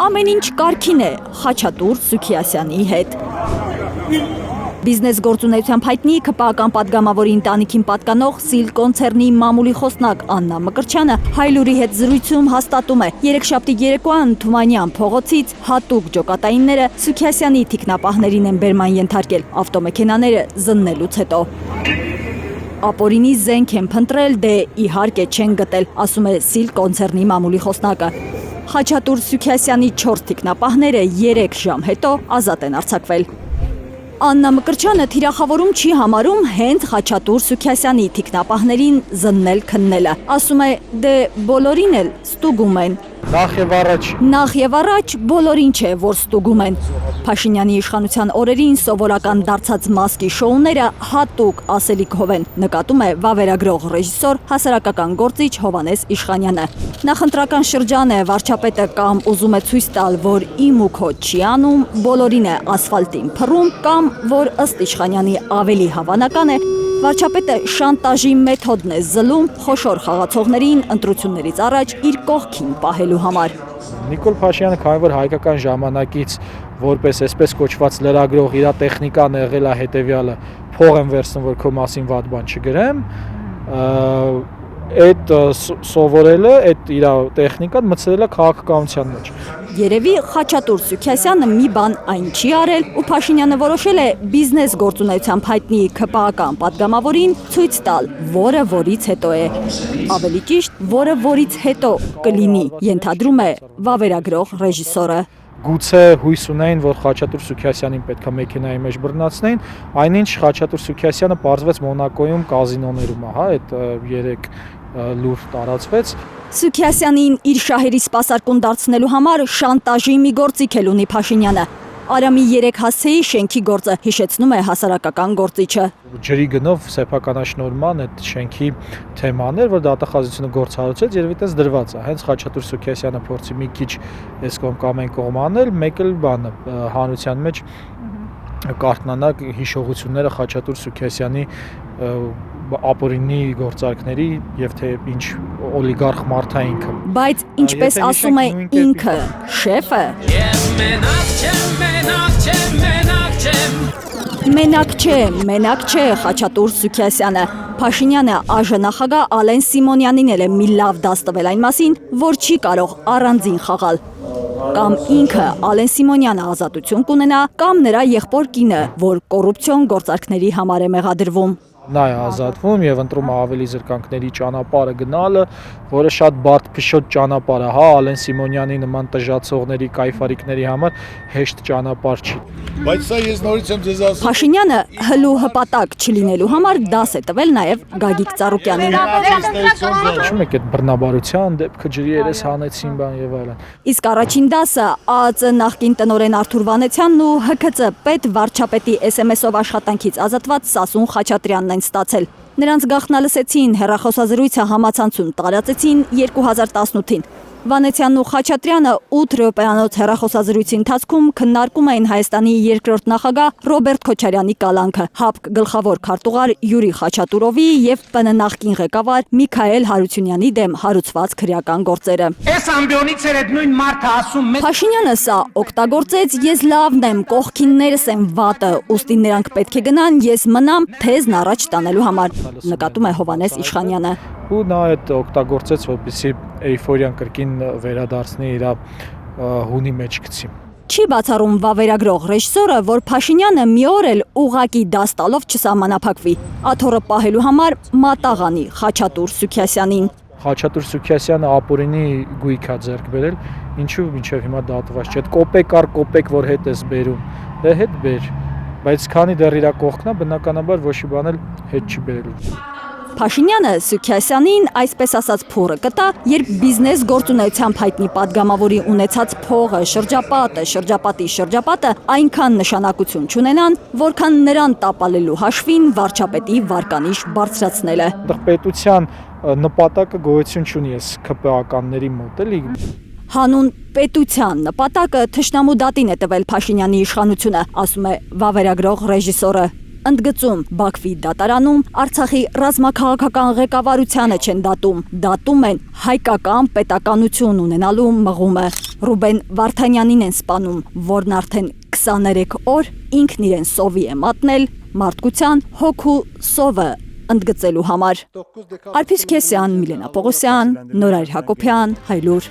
ամեն ինչ կարգին է Խաչատուր Սուքիասյանի հետ։ Բիզնես գործունեությամբ հայտնի ԿՊԱ-ական պատգամավորի ընտանիքին պատկանող Սիլ կոնցեռնի մամուլի խոսնակ Աննա Մկրտչյանը Հայլուրի հետ զրույցում հաստատում է, երեքշաբթի երեկոյան Թումանյան փողոցից հատուկ ջոկատայինները Սուքիասյանի թիկնապահներին են բերման ենթարկել ավտոմեքենաները զննելուց հետո։ Ապօրինի զենք են փնտրել, դե իհարկե չեն գտել, ասում է Սիլ կոնցեռնի մամուլի խոսնակը։ Խաչատուր Սուքիասյանի 4 թիկնապահները 3 ժամ հետո ազատ են արձակվել։ Աննա Մկրտչյանը թիրախավորում չի համարում հենց Խաչատուր Սուքիասյանի թիկնապահներին զննել քննելը։ Ասում է, դե բոլորին էլ ստուգում են։ Նախ եւ առաջ բոլորին չէ, որ ստուգում են։ Փաշինյանի իշխանության օրերին սովորական դարձած մասկի շոուները հատուկ ասելիքով են, նկատում է վավերագրող ռեժիսոր, հասարակական գործիչ Հովհաննես Իշխանյանը։ Նախընտրական շրջան է, վարչապետը կամ ուզում է ցույց տալ, որ իմ ու քո չի անում, բոլորին է ասֆալտին փռում, կամ որ ըստ Իշխանյանի ավելի հավանական է, վարչապետը շանտաժի մեթոդն է զլում խոշոր խաղացողներին ընտրություններից առաջ իր կողքին պահելու համար։ Նիկոլ Փաշինյանը քանի որ հայկական ժամանակից որպես այսպես կոչված լրագրող իր տեխնիկան եղել է հետևյալը, փող եմ վերցնում, որ քո մասին վատ բան չգրեմ, այդ սովորելը, այդ իր տեխնիկան մտցրել է քաղաքականության մեջ։ Երևի Խաչատուր Սուքիասյանը մի բան այն չի արել, ու Փաշինյանը որոշել է բիզնես գործունեությամբ հայտնի ԿՊԱ-ական պատգամավորին ցույց տալ, որը որից հետո է։ Ավելի ճիշտ, որը որից հետո կլինի, ենթադրում է վավերագրող ռեժիսորը։ Գուցե հույս ունեին, որ Խաչատուր Սուքիասյանին պետք է մեքենայի մեջ բռնացնեին, այնինչ Խաչատուր Սուքիասյանը պարզվեց Մոնակոյում կազինոներում, այդ 3 լուր տարածվեց։ Սուքիասյանին իր շահերի սպասարկուն դարձնելու համար շանտաժի մի գործիք էլ ունի Փաշինյանը։ Արամի 3 հասցեի շենքի գործը, հիշեցնում է հասարակական գործիչը։ Ջրի գնով սեփականաշնորհման այդ շենքի թեման էր, որ դատախազությունը գործառույթեց, երևի տես դրված է։ Հենց Խաչատուր Սուքիասյանը փորձի մի քիչ այս կողմ կամ այն կողմ անել, մեկ էլ բանը հանրության մեջ կարտնանա հիշողությունները Խաչատուր Սուքիասյանի ապօրինի գործարքների եւ թե ինչ օլիգարխ մարդ է ինքը։ Բայց ինչպես ասում է ինքը, շեֆը, մենակ չէ Խաչատուր Սուքիասյանը։ Փաշինյանը ԱԺ-նախագահ Ալեն Սիմոնյանին էլ է մի լավ դաս տվել այն մասին, որ չի կարող առանձին խաղալ։ Կամ ինքը Ալեն Սիմոնյանը ազատություն կունենա, կամ նրա եղբոր կինը, որ կոռուպցիոն գործարքների համար է մեղադրվում։ Նա է ազատվում եւ ընտրում ավելի զրկանքների ճանապարհը գնալը, որը շատ բարդ փշոտ ճանապարհ է, Ալեն Սիմոնյանի նման տժացողների, կայֆարիկների համար հեշտ ճանապարհ չի։ Բայց սա ես նորից եմ ձեզ ասում։ Փաշինյանը հլու հպատակ չլինելու համար դաս է տվել նաեւ Գագիկ Ծառուկյանին։ Ինչու՞ եք այդ բռնաբարության դեպքը ջրի երես հանեցին բան եւ այլն։ Իսկ առաջին դասը ԱԱԾ նախկին տնօրեն Արթուր Վանեցյանն ու ՀՔԾ պետ վարչապետի SMS-ով աշխատանքից ազատված Սասուն Խաչատրյանն են ստացել։ Նրանց գաղտնը լսեցին, հեռախոսազրույցը համացանցում տարածեցին 2018-ին։ Վանեցյանն ու Խաչատրյանը 8 րոպեանոց հեռախոսազրույցի ընթացքում քննարկում էին Հայաստանի երկրորդ նախագահ Ռոբերտ Քոչարյանի կալանքը, ՀԱՊԿ գլխավոր քարտուղար Յուրի Խաչատուրովի եւ ՊՆ նախկին ղեկավար Միքայել Հարությունյանի դեմ հարուցված քրեական գործերը։ Այս ամբիոնից էր այդ նույն մարդը ասում մեզ։ Փաշինյանը սա օգտագործեց, ես լավն եմ, կողքիններս եմ վատը, ուստի նրանք պետք է գնան, ես մնամ թեզն առաջ տանելու համար, նկատում է Հովհաննես Իշխանյանը։ Ու նա այդ օգտագործեց, որպեսզի էйֆորիան կրկին վերադարձնի իր հունի մեջ գցի։ Չի բացառում վավերագրող ռեժիսորը, որ Փաշինյանը մի օր էլ ուղակի դաս տալով չսահմանափակվի, աթոռը պահելու համար մատաղ անի Խաչատուր Սուքիասյանին։ Խաչատուր Սուքիասյանը ապօրինի գույք է ձեռք բերել, ինչու մինչև հիմա դատված չէ։ Այդ կոպեկ առ կոպեկ որ հետ ես բերում, դե հետ բեր, բայց քանի դեռ իր կողքն է, բնականաբար ոչ մի բան էլ հետ չի բերելու։ Փաշինյանը Սուքիասյանին այսպես ասած փորը կտա, երբ բիզնես գործունեությամբ հայտնի պատգամավորի ունեցած փողը, շրջապատի այնքան նշանակություն չունենան, որքան նրան տապալելու հաշվին վարչապետի վարկանիշ բարձրացնելը։ Պետության նպատակը գոյություն չունի այս ԿՊԱ-ականների մոտ էլի։ Հանուն պետության նպատակը թշնամու դատին է տվել Փաշինյանի իշխանությունը, ասում է վավերագրող ռեժիսորը։ Ընդգծում Բաքվի դատարանում Արցախի ռազմաքաղաքական ղեկավարությանը չեն դատում են հայկական պետականություն ունենալու մղումը։ Ռուբեն Վարդանյանին են սպանում, որն արդեն 23 օր ինքն իրեն սովի է մատնել մարդկության հոգու սովը ընդգծելու համար։ Արփիս Քեսյան, Միլենա Պողոսյան, Նորայր Հակոբյան, Հայլուր։